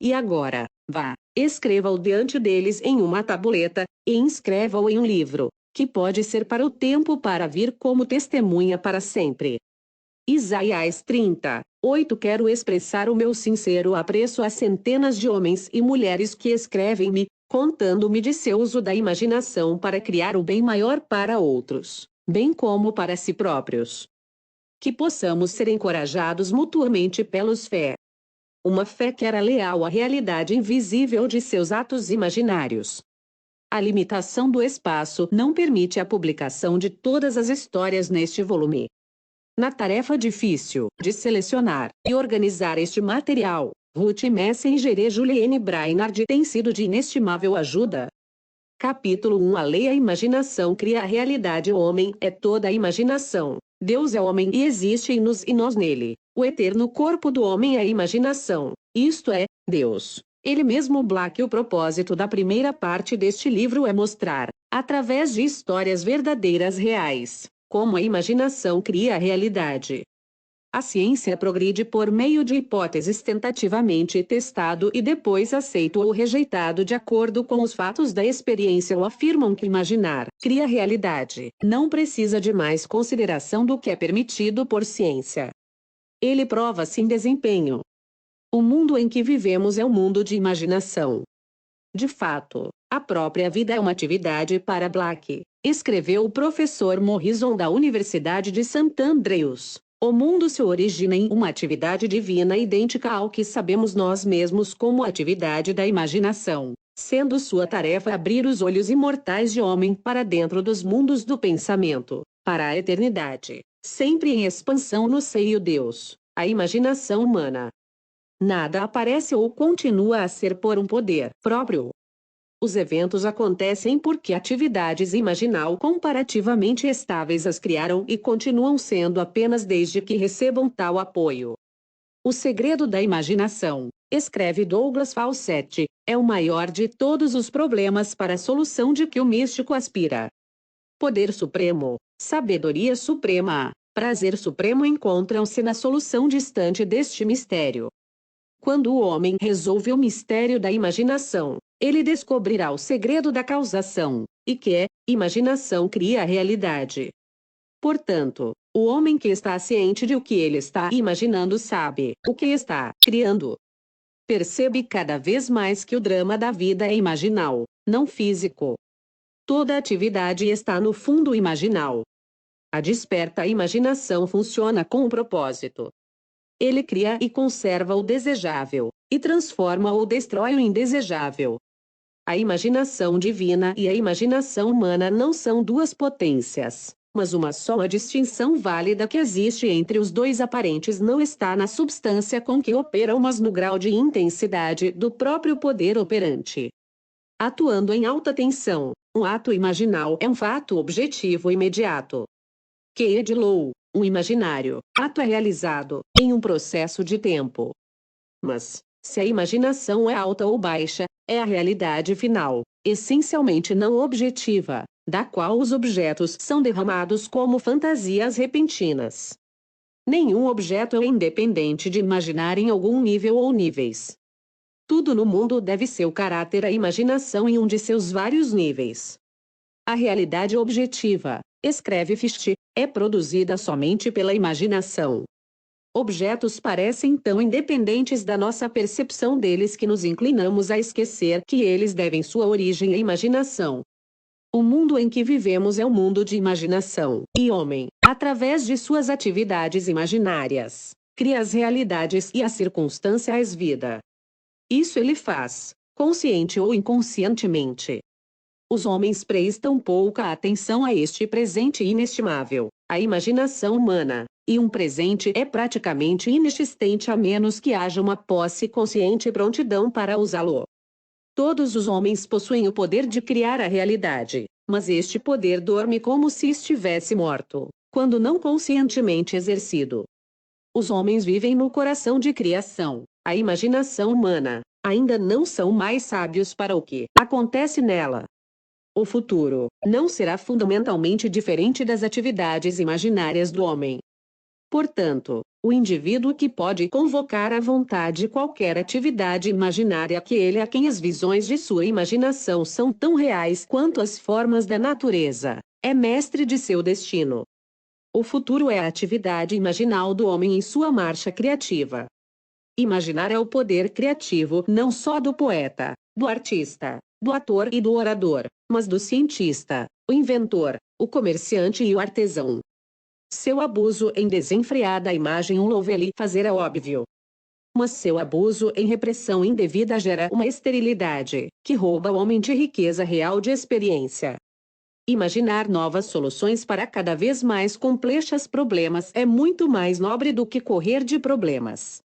E agora, vá, escreva-o diante deles em uma tabuleta, e inscreva-o em um livro, que pode ser para o tempo para vir como testemunha para sempre. Isaías 30:8 Quero expressar o meu sincero apreço às centenas de homens e mulheres que escrevem-me, contando-me de seu uso da imaginação para criar o bem maior para outros, bem como para si próprios. Que possamos ser encorajados mutuamente pelos fé. Uma fé que era leal à realidade invisível de seus atos imaginários. A limitação do espaço não permite a publicação de todas as histórias neste volume. Na tarefa difícil de selecionar e organizar este material, Ruth Messenger e Juliane Brainard têm sido de inestimável ajuda. Capítulo 1 A lei A imaginação cria a realidade. O homem é toda a imaginação. Deus é homem e existe em nos e nós nele. O eterno corpo do homem é a imaginação, isto é, Deus. Ele mesmo Black. O propósito da primeira parte deste livro é mostrar, através de histórias verdadeiras reais, como a imaginação cria a realidade. A ciência progride por meio de hipóteses tentativamente testado e depois aceito ou rejeitado de acordo com os fatos da experiência ou afirmam que imaginar cria a realidade. Não precisa de mais consideração do que é permitido por ciência. Ele prova-se em desempenho. O mundo em que vivemos é um mundo de imaginação. De fato, a própria vida é uma atividade para Black, escreveu o professor Morrison da Universidade de St. Andrews. O mundo se origina em uma atividade divina idêntica ao que sabemos nós mesmos como atividade da imaginação, sendo sua tarefa abrir os olhos imortais de homem para dentro dos mundos do pensamento, para a eternidade, sempre em expansão no seio Deus, a imaginação humana. Nada aparece ou continua a ser por um poder próprio. Os eventos acontecem porque atividades imaginal comparativamente estáveis as criaram e continuam sendo apenas desde que recebam tal apoio. O segredo da imaginação, escreve Douglas Fawcett, é o maior de todos os problemas para a solução de que o místico aspira. Poder supremo, sabedoria suprema, prazer supremo encontram-se na solução distante deste mistério. Quando o homem resolve o mistério da imaginação, ele descobrirá o segredo da causação, e que, imaginação cria a realidade. Portanto, o homem que está ciente de o que ele está imaginando sabe o que está criando. Percebe cada vez mais que o drama da vida é imaginal, não físico. Toda atividade está no fundo imaginal. A desperta imaginação funciona com um propósito. Ele cria e conserva o desejável, e transforma ou destrói o indesejável. A imaginação divina e a imaginação humana não são duas potências, mas uma só. A distinção válida que existe entre os dois aparentes não está na substância com que operam, mas no grau de intensidade do próprio poder operante. Atuando em alta tensão, um ato imaginal é um fato objetivo imediato. Cade Low, um imaginário ato é realizado em um processo de tempo. Mas, se a imaginação é alta ou baixa, é a realidade final, essencialmente não objetiva, da qual os objetos são derramados como fantasias repentinas. Nenhum objeto é independente de imaginar em algum nível ou níveis. Tudo no mundo deve seu caráter à imaginação em um de seus vários níveis. A realidade objetiva, escreve Fichte, é produzida somente pela imaginação. Objetos parecem tão independentes da nossa percepção deles que nos inclinamos a esquecer que eles devem sua origem à imaginação. O mundo em que vivemos é um mundo de imaginação, e homem, através de suas atividades imaginárias, cria as realidades e as circunstâncias vida. Isso ele faz, consciente ou inconscientemente. Os homens prestam pouca atenção a este presente inestimável, a imaginação humana, e um presente é praticamente inexistente a menos que haja uma posse consciente e prontidão para usá-lo. Todos os homens possuem o poder de criar a realidade, mas este poder dorme como se estivesse morto, quando não conscientemente exercido. Os homens vivem no coração de criação, a imaginação humana, ainda não são mais sábios para o que acontece nela. O futuro não será fundamentalmente diferente das atividades imaginárias do homem. Portanto, o indivíduo que pode convocar à vontade qualquer atividade imaginária, aquele a quem as visões de sua imaginação são tão reais quanto as formas da natureza, é mestre de seu destino. O futuro é a atividade imaginal do homem em sua marcha criativa. Imaginar é o poder criativo não só do poeta, do artista, do ator e do orador, mas do cientista, o inventor, o comerciante e o artesão. Seu abuso em desenfreada imagem o lhe fazer óbvio. Mas seu abuso em repressão indevida gera uma esterilidade, que rouba o homem de riqueza real de experiência. Imaginar novas soluções para cada vez mais complexos problemas é muito mais nobre do que correr de problemas.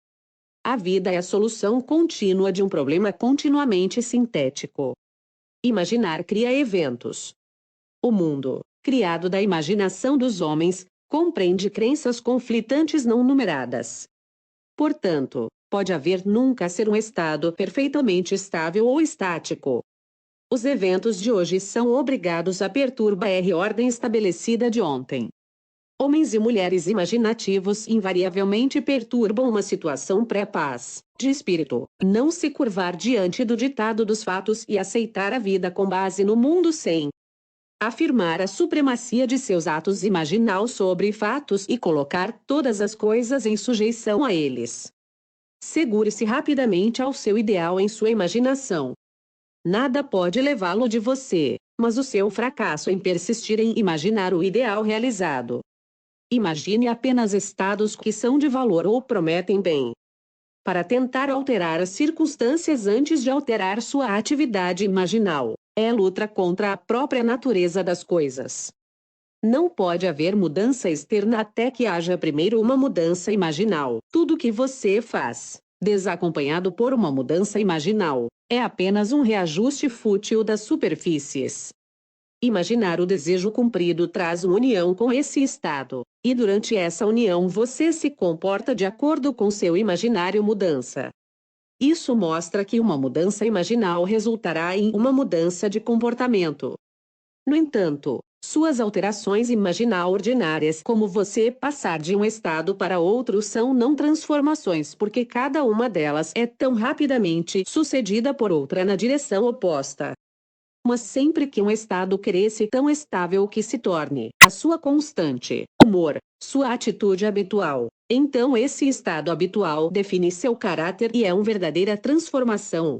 A vida é a solução contínua de um problema continuamente sintético. Imaginar cria eventos. O mundo, criado da imaginação dos homens, compreende crenças conflitantes não numeradas. Portanto, pode haver nunca ser um estado perfeitamente estável ou estático. Os eventos de hoje são obrigados a perturbar a ordem estabelecida de ontem. Homens e mulheres imaginativos invariavelmente perturbam uma situação pré-paz, de espírito, não se curvar diante do ditado dos fatos e aceitar a vida com base no mundo sem afirmar a supremacia de seus atos imaginal sobre fatos e colocar todas as coisas em sujeição a eles. Segure-se rapidamente ao seu ideal em sua imaginação. Nada pode levá-lo de você, mas o seu fracasso em persistir em imaginar o ideal realizado. Imagine apenas estados que são de valor ou prometem bem. Para tentar alterar as circunstâncias antes de alterar sua atividade imaginal, é luta contra a própria natureza das coisas. Não pode haver mudança externa até que haja primeiro uma mudança imaginal. Tudo que você faz, desacompanhado por uma mudança imaginal, é apenas um reajuste fútil das superfícies. Imaginar o desejo cumprido traz uma união com esse estado, e durante essa união você se comporta de acordo com seu imaginário mudança. Isso mostra que uma mudança imaginal resultará em uma mudança de comportamento. No entanto, suas alterações imaginal ordinárias, como você passar de um estado para outro, são não transformações, porque cada uma delas é tão rapidamente sucedida por outra na direção oposta. Mas sempre que um estado cresce tão estável que se torne a sua constante, humor, sua atitude habitual, então esse estado habitual define seu caráter e é uma verdadeira transformação.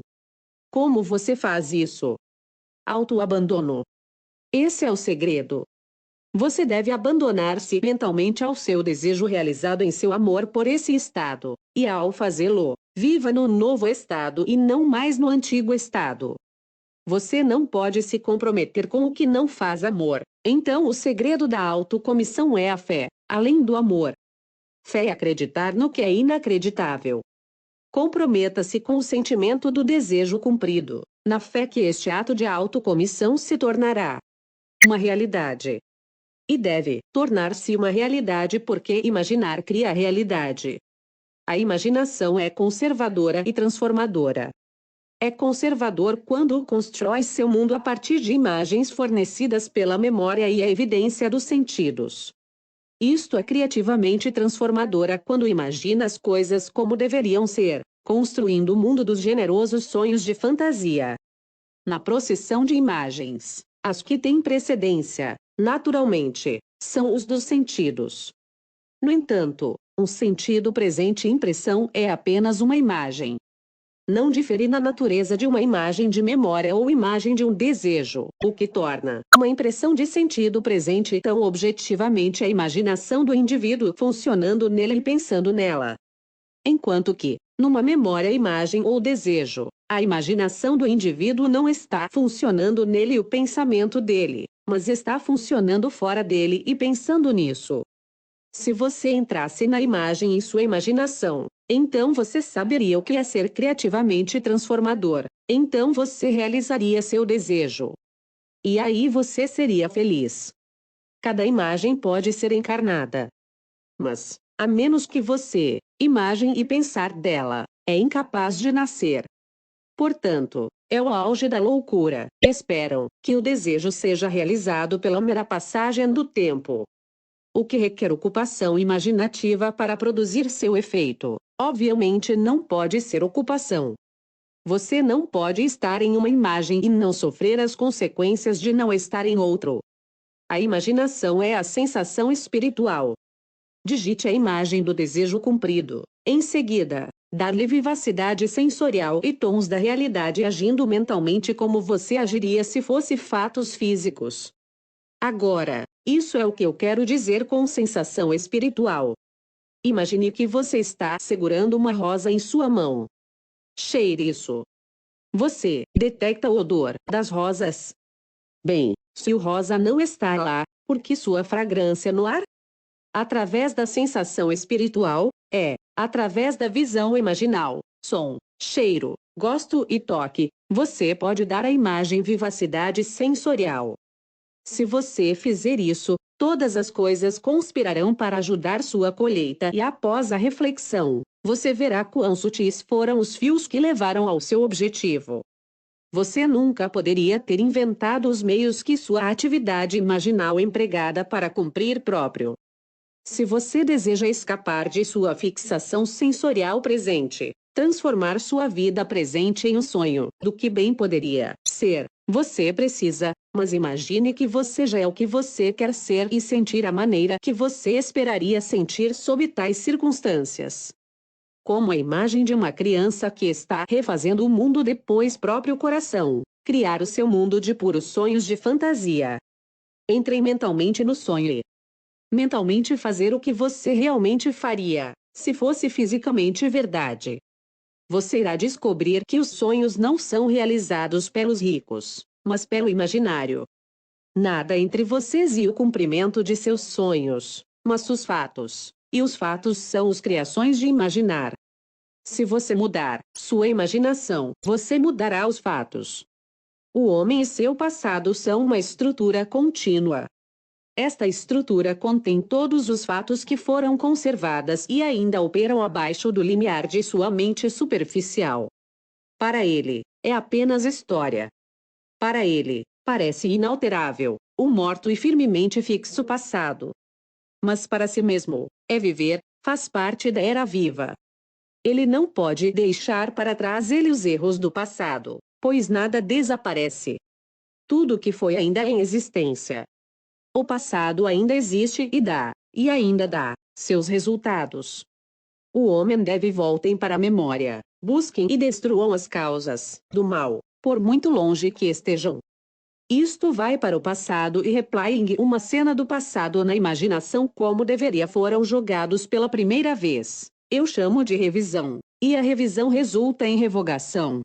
Como você faz isso? Autoabandono. Esse é o segredo. Você deve abandonar-se mentalmente ao seu desejo realizado em seu amor por esse estado, e ao fazê-lo, viva no novo estado e não mais no antigo estado. Você não pode se comprometer com o que não faz amor. Então o segredo da autocomissão é a fé, além do amor. Fé é acreditar no que é inacreditável. Comprometa-se com o sentimento do desejo cumprido, na fé que este ato de autocomissão se tornará uma realidade. E deve tornar-se uma realidade porque imaginar cria a realidade. A imaginação é conservadora e transformadora. É conservador quando constrói seu mundo a partir de imagens fornecidas pela memória e a evidência dos sentidos. Isto é criativamente transformadora quando imagina as coisas como deveriam ser, construindo o mundo dos generosos sonhos de fantasia. Na procissão de imagens, as que têm precedência, naturalmente, são os dos sentidos. No entanto, um sentido presente impressão é apenas uma imagem. Não difere na natureza de uma imagem de memória ou imagem de um desejo, o que torna uma impressão de sentido presente tão objetivamente a imaginação do indivíduo funcionando nele e pensando nela. Enquanto que, numa memória, imagem ou desejo, a imaginação do indivíduo não está funcionando nele e o pensamento dele, mas está funcionando fora dele e pensando nisso. Se você entrasse na imagem em sua imaginação, então você saberia o que é ser criativamente transformador. Então você realizaria seu desejo. E aí você seria feliz. Cada imagem pode ser encarnada. Mas, a menos que você, imagem e pensar dela, é incapaz de nascer. Portanto, é o auge da loucura. Esperam que o desejo seja realizado pela mera passagem do tempo. o que requer ocupação imaginativa para produzir seu efeito. Obviamente não pode ser ocupação. Você não pode estar em uma imagem e não sofrer as consequências de não estar em outro. A imaginação é a sensação espiritual. Digite a imagem do desejo cumprido. Em seguida, dar-lhe vivacidade sensorial e tons da realidade agindo mentalmente como você agiria se fosse fatos físicos. Agora, isso é o que eu quero dizer com sensação espiritual. Imagine que você está segurando uma rosa em sua mão. Cheire isso. Você detecta o odor das rosas. Bem, se o rosa não está lá, por que sua fragrância no ar? Através da sensação espiritual, através da visão imaginal, som, cheiro, gosto e toque, você pode dar à imagem vivacidade sensorial. Se você fizer isso, todas as coisas conspirarão para ajudar sua colheita e após a reflexão, você verá quão sutis foram os fios que levaram ao seu objetivo. Você nunca poderia ter inventado os meios que sua atividade imaginal empregada para cumprir próprio. Se você deseja escapar de sua fixação sensorial presente, transformar sua vida presente em um sonho, do que bem poderia ser, você precisa, mas imagine que você já é o que você quer ser e sentir a maneira que você esperaria sentir sob tais circunstâncias. Como a imagem de uma criança que está refazendo o mundo depois próprio coração, criar o seu mundo de puros sonhos de fantasia. Entre mentalmente no sonho e mentalmente fazer o que você realmente faria, se fosse fisicamente verdade. Você irá descobrir que os sonhos não são realizados pelos ricos, mas pelo imaginário. Nada entre vocês e o cumprimento de seus sonhos, mas os fatos, e os fatos são as criações de imaginar. Se você mudar sua imaginação, você mudará os fatos. O homem e seu passado são uma estrutura contínua. Esta estrutura contém todos os fatos que foram conservadas e ainda operam abaixo do limiar de sua mente superficial. Para ele, é apenas história. Para ele, parece inalterável, o morto e firmemente fixo passado. Mas para si mesmo, é viver, faz parte da era viva. Ele não pode deixar para trás os erros do passado, pois nada desaparece. Tudo que foi ainda é em existência. O passado ainda existe e ainda dá, seus resultados. O homem deve voltem para a memória, busquem e destruam as causas do mal, por muito longe que estejam. Isto vai para o passado e repliem uma cena do passado na imaginação como deveria foram jogados pela primeira vez. Eu chamo de revisão, e a revisão resulta em revogação.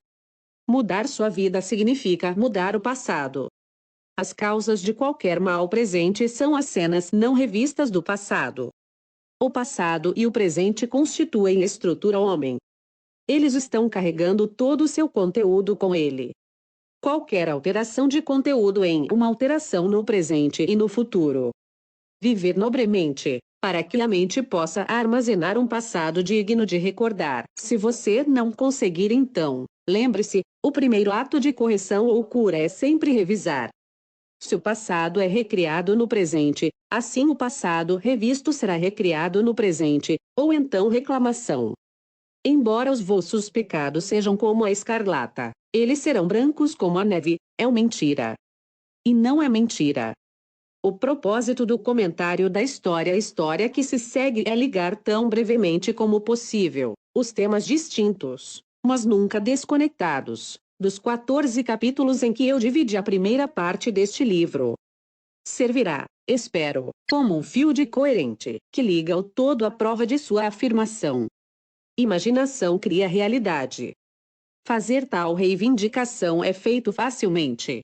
Mudar sua vida significa mudar o passado. As causas de qualquer mal presente são as cenas não revistas do passado. O passado e o presente constituem a estrutura homem. Eles estão carregando todo o seu conteúdo com ele. Qualquer alteração de conteúdo em uma alteração no presente e no futuro. Viver nobremente, para que a mente possa armazenar um passado digno de recordar. Se você não conseguir então, lembre-se, o primeiro ato de correção ou cura é sempre revisar. Se o passado é recriado no presente, assim o passado revisto será recriado no presente, ou então reclamação. Embora os vossos pecados sejam como a escarlata, eles serão brancos como a neve, é uma mentira. E não é mentira. O propósito do comentário da história que se segue é ligar tão brevemente como possível os temas distintos, mas nunca desconectados, dos 14 capítulos em que eu dividi a primeira parte deste livro. Servirá, espero, como um fio de coerente, que liga o todo à prova de sua afirmação. Imaginação cria realidade. Fazer tal reivindicação é feito facilmente.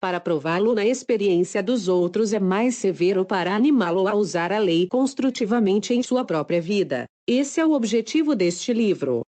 Para prová-lo na experiência dos outros é mais severo para animá-lo a usar a lei construtivamente em sua própria vida. Esse é o objetivo deste livro.